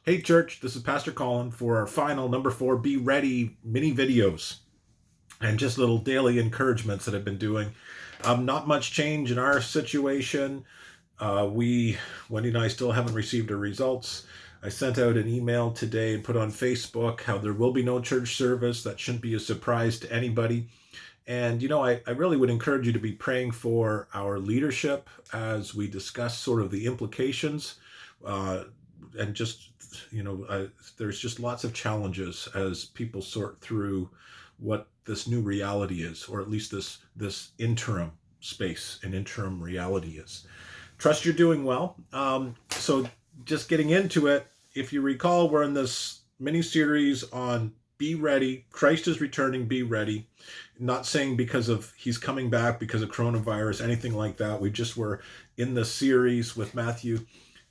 Hey church, this is Pastor Colin for our final number 4 Be Ready mini videos and just little daily encouragements that I've been doing. Not much change in our situation. Wendy and I still haven't received our results. I sent out an email today and put on Facebook how there will be no church service. That shouldn't be a surprise to anybody. And, I really would encourage you to be praying for our leadership as we discuss sort of the implications. And just, there's just lots of challenges as people sort through what this new reality is, or at least this interim space and interim reality is. Trust you're doing well. So just getting into it, if you recall, we're in this mini series on be ready. Christ is returning, be ready. Not saying because of he's coming back because of coronavirus, anything like that. We just were in the series with Matthew,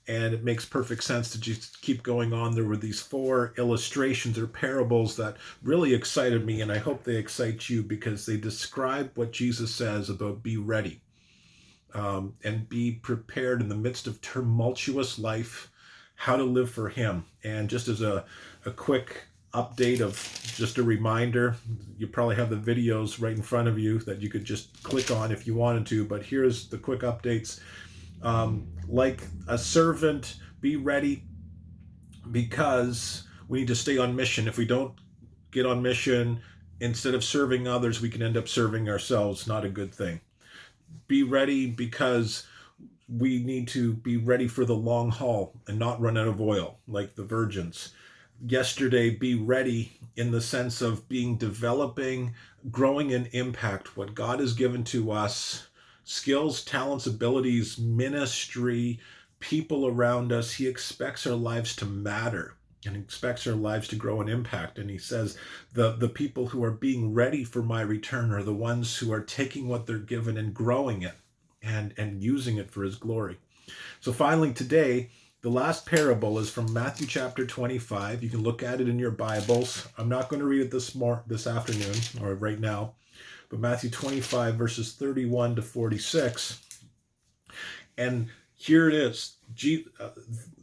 and it makes perfect sense to just keep going on. There were these 4 illustrations or parables that really excited me, and I hope they excite you because they describe what Jesus says about be ready, and be prepared in the midst of tumultuous life, how to live for him. And just as a quick update of just a reminder, you probably have the videos right in front of you that you could just click on if you wanted to, but here's the quick updates. Like a servant, be ready because we need to stay on mission. If we don't get on mission, instead of serving others, we can end up serving ourselves. Not a good thing. Be ready because we need to be ready for the long haul and not run out of oil like the virgins. Yesterday, be ready in the sense of developing, growing in impact, what God has given to us, skills, talents, abilities, ministry, people around us. He expects our lives to matter and expects our lives to grow in impact. And he says the people who are being ready for my return are the ones who are taking what they're given and growing it and using it for his glory. So finally today, the last parable is from Matthew chapter 25. You can look at it in your Bibles. I'm not going to read it this afternoon or right now, but Matthew 25 verses 31 to 46. And here it is.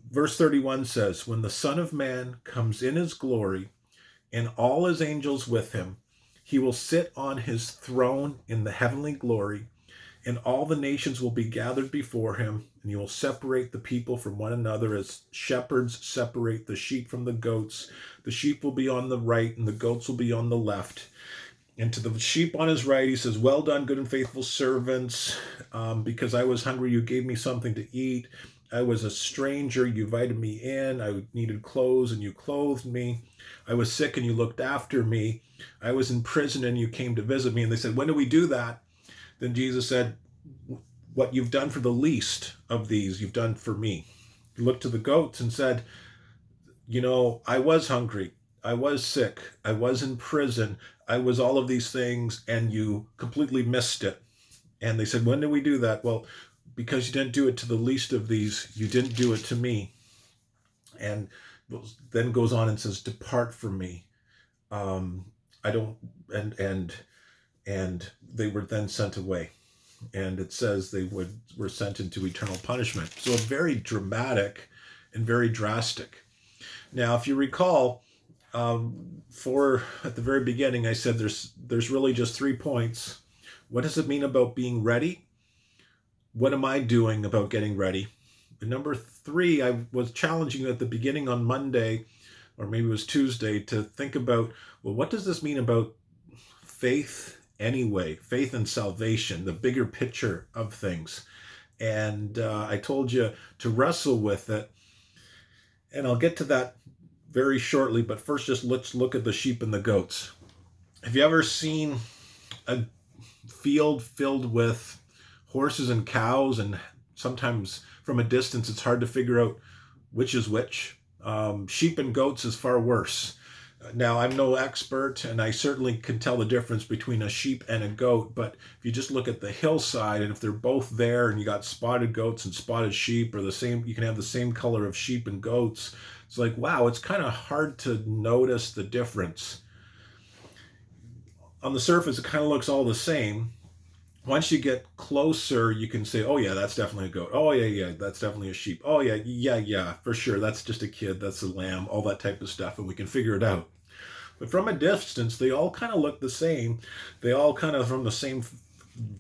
Verse 31 says, when the Son of Man comes in his glory and all his angels with him, he will sit on his throne in the heavenly glory, and all the nations will be gathered before him, and he will separate the people from one another as shepherds separate the sheep from the goats. The sheep will be on the right, and the goats will be on the left. And to the sheep on his right, he says, well done, good and faithful servants. Because I was hungry, you gave me something to eat. I was a stranger, you invited me in. I needed clothes, and you clothed me. I was sick, and you looked after me. I was in prison, and you came to visit me. And they said, when do we do that? Then Jesus said, what you've done for the least of these, you've done for me. He looked to the goats and said, I was hungry. I was sick. I was in prison. I was all of these things, and you completely missed it. And they said, when did we do that? Well, because you didn't do it to the least of these, you didn't do it to me. And then goes on and says, depart from me. I don't, and they were then sent away. And it says they were sent into eternal punishment. So very dramatic and very drastic. Now, if you recall, at the very beginning, I said there's really just 3 points. What does it mean about being ready? What am I doing about getting ready? And number 3, I was challenging you at the beginning on Monday, or maybe it was Tuesday, to think about, well, what does this mean about faith anyway? Faith and salvation, the bigger picture of things. And I told you to wrestle with it. And I'll get to that very shortly, but first just let's look at the sheep and the goats. Have you ever seen a field filled with horses and cows, and sometimes from a distance it's hard to figure out which is which? Sheep and goats is far worse. Now, I'm no expert, and I certainly can tell the difference between a sheep and a goat, but if you just look at the hillside, and if they're both there, and you got spotted goats and spotted sheep, or you can have the same color of sheep and goats, it's like, wow, it's kind of hard to notice the difference. On the surface, it kind of looks all the same, Once you get closer, you can say, oh yeah, that's definitely a goat. Oh yeah, that's definitely a sheep. Oh yeah, for sure. That's just a kid. That's a lamb, all that type of stuff. And we can figure it out. But from a distance, they all kind of look the same. They all kind of from the same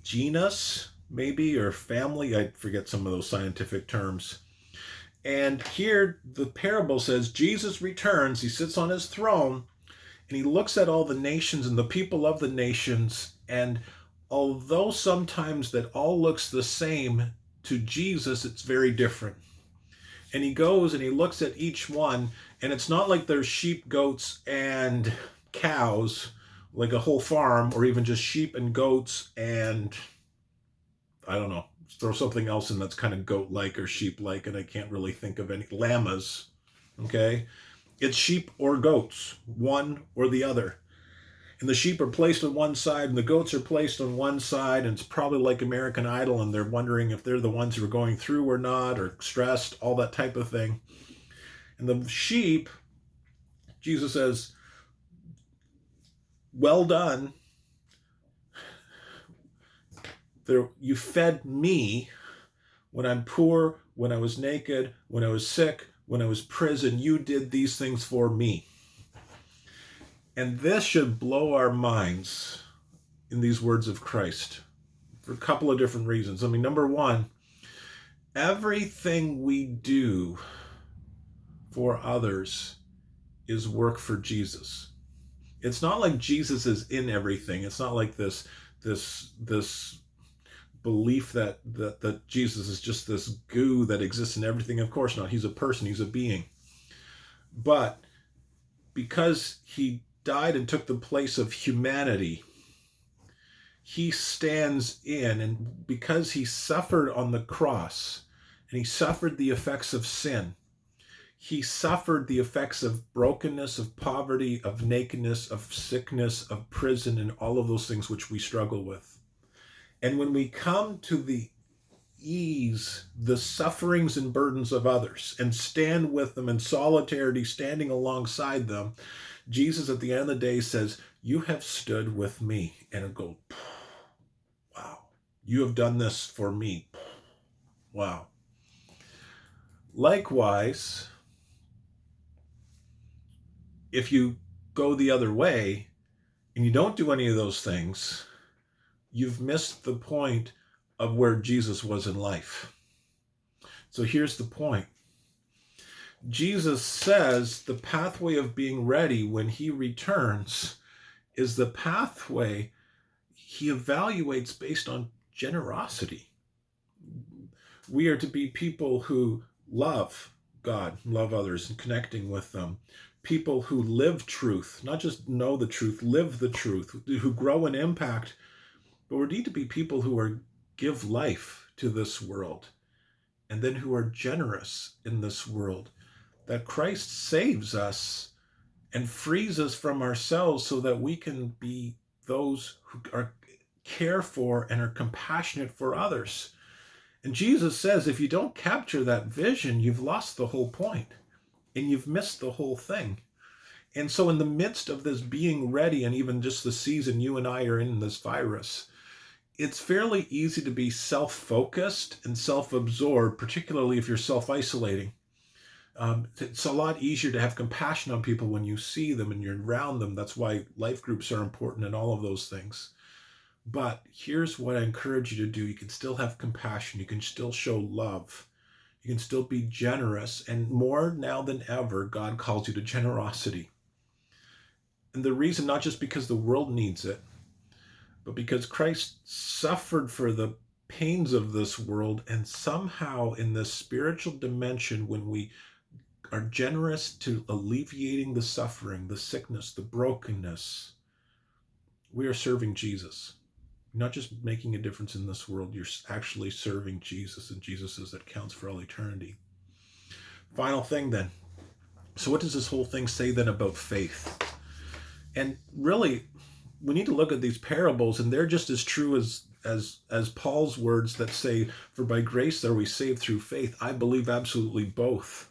genus, maybe, or family. I forget some of those scientific terms. And here the parable says Jesus returns, he sits on his throne, and he looks at all the nations and the people of the nations. And although sometimes that all looks the same, to Jesus, it's very different. And he goes and he looks at each one, and it's not like there's sheep, goats, and cows, like a whole farm, or even just sheep and goats and I don't know, throw something else in that's kind of goat like or sheep like, and I can't really think of any. Llamas, okay? It's sheep or goats, one or the other. And the sheep are placed on one side and the goats are placed on one side, and it's probably like American Idol, and they're wondering if they're the ones who are going through or not, or stressed, all that type of thing. And the sheep, Jesus says, well done. You fed me when I'm poor, when I was naked, when I was sick, when I was prison. You did these things for me. And this should blow our minds in these words of Christ for a couple of different reasons. I mean, number one, everything we do for others is work for Jesus. It's not like Jesus is in everything. It's not like this belief that Jesus is just this goo that exists in everything. Of course not. He's a person. He's a being. But because he died and took the place of humanity, he stands in, and because he suffered on the cross and he suffered the effects of sin, he suffered the effects of brokenness, of poverty, of nakedness, of sickness, of prison, and all of those things which we struggle with. And when we come to the sufferings and burdens of others and stand with them in solidarity, standing alongside them, Jesus at the end of the day says, you have stood with me. And it'll go, wow, you have done this for me. Wow. Likewise, if you go the other way and you don't do any of those things, you've missed the point of where Jesus was in life. So here's the point. Jesus says the pathway of being ready when he returns is the pathway he evaluates based on generosity. We are to be people who love God, love others, and connecting with them. People who live truth, not just know the truth, live the truth, who grow in impact. But we need to be people who give life to this world, and then who are generous in this world. That Christ saves us and frees us from ourselves so that we can be those who care for and are compassionate for others. And Jesus says, if you don't capture that vision, you've lost the whole point and you've missed the whole thing. And so in the midst of this being ready, and even just the season you and I are in this virus, it's fairly easy to be self-focused and self-absorbed, particularly if you're self-isolating. It's a lot easier to have compassion on people when you see them and you're around them. That's why life groups are important and all of those things. But here's what I encourage you to do. You can still have compassion. You can still show love. You can still be generous. And more now than ever, God calls you to generosity. And the reason, not just because the world needs it, but because Christ suffered for the pains of this world, and somehow in this spiritual dimension, when we are generous to alleviating the suffering, the sickness, the brokenness, we are serving Jesus. You're not just making a difference in this world, you're actually serving Jesus, and Jesus says that counts for all eternity. Final thing then. So what does this whole thing say then about faith? And really, we need to look at these parables, and they're just as true as Paul's words that say, for by grace are we saved through faith. I believe absolutely both.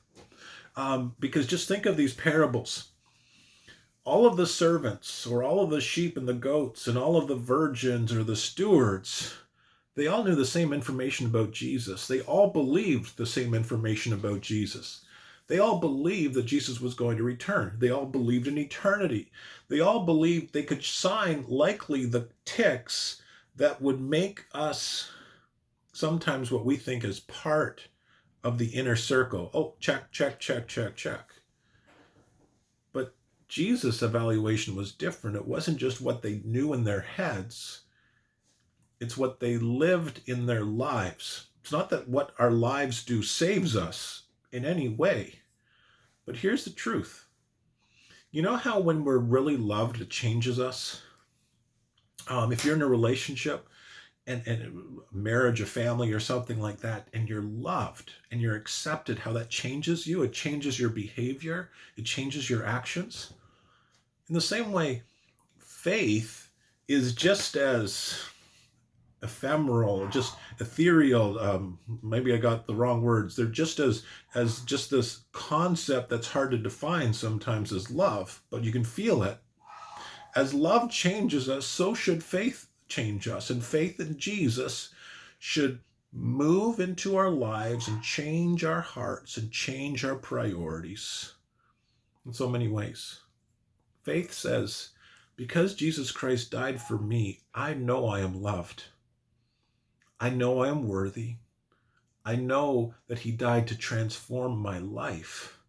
Because just think of these parables. All of the servants, or all of the sheep and the goats, and all of the virgins or the stewards, They all knew the same information about Jesus. They all believed the same information about Jesus. They all believed that Jesus was going to return. They all believed in eternity. They all believed they could sign likely the ticks that would make us sometimes what we think is part of the inner circle. Oh, check, check, check, check, check. But Jesus' evaluation was different. It wasn't just what they knew in their heads, it's what they lived in their lives. It's not that what our lives do saves us in any way. But here's the truth. You know how when we're really loved, it changes us? If you're in a relationship and a marriage, a family, or something like that, and you're loved and you're accepted, how that changes you. It changes your behavior. It changes your actions. In the same way, faith is just as ephemeral, just ethereal. Maybe I got the wrong words. They're just as just this concept that's hard to define sometimes as love, but you can feel it. As love changes us, so should faith change us. And faith in Jesus should move into our lives and change our hearts and change our priorities in so many ways. Faith says, because Jesus Christ died for me, I know I am loved. I know I am worthy. I know that he died to transform my life.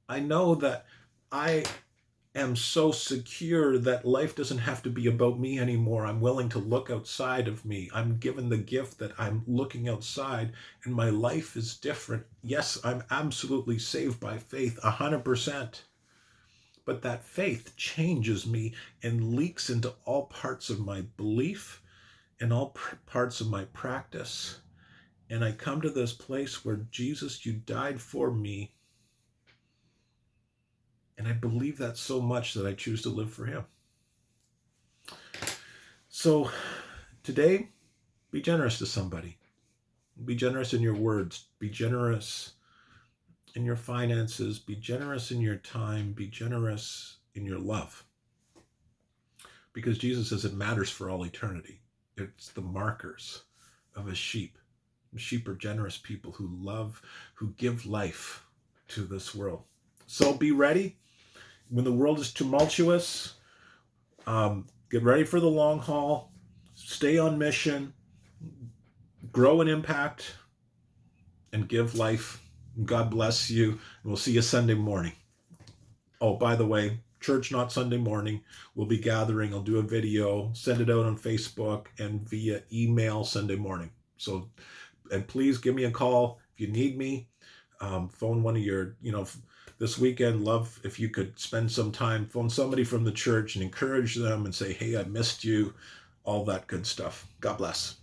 I know that I am so secure that life doesn't have to be about me anymore. I'm willing to look outside of me. I'm given the gift that I'm looking outside and my life is different. Yes, I'm absolutely saved by faith, 100%. But that faith changes me and leaks into all parts of my belief and all parts of my practice. And I come to this place where Jesus, you died for me. And I believe that so much that I choose to live for him. So today, be generous to somebody. Be generous in your words. Be generous in your finances. Be generous in your time. Be generous in your love. Because Jesus says it matters for all eternity. It's the markers of a sheep. Sheep are generous people who love, who give life to this world. So be ready. When the world is tumultuous, get ready for the long haul. Stay on mission. Grow in impact. And give life. God bless you. And we'll see you Sunday morning. Oh, by the way, church not Sunday morning. We'll be gathering. I'll do a video, send it out on Facebook and via email Sunday morning. So, and please give me a call if you need me. Phone one of your, this weekend, love if you could spend some time, phone somebody from the church and encourage them and say, hey, I missed you, all that good stuff. God bless.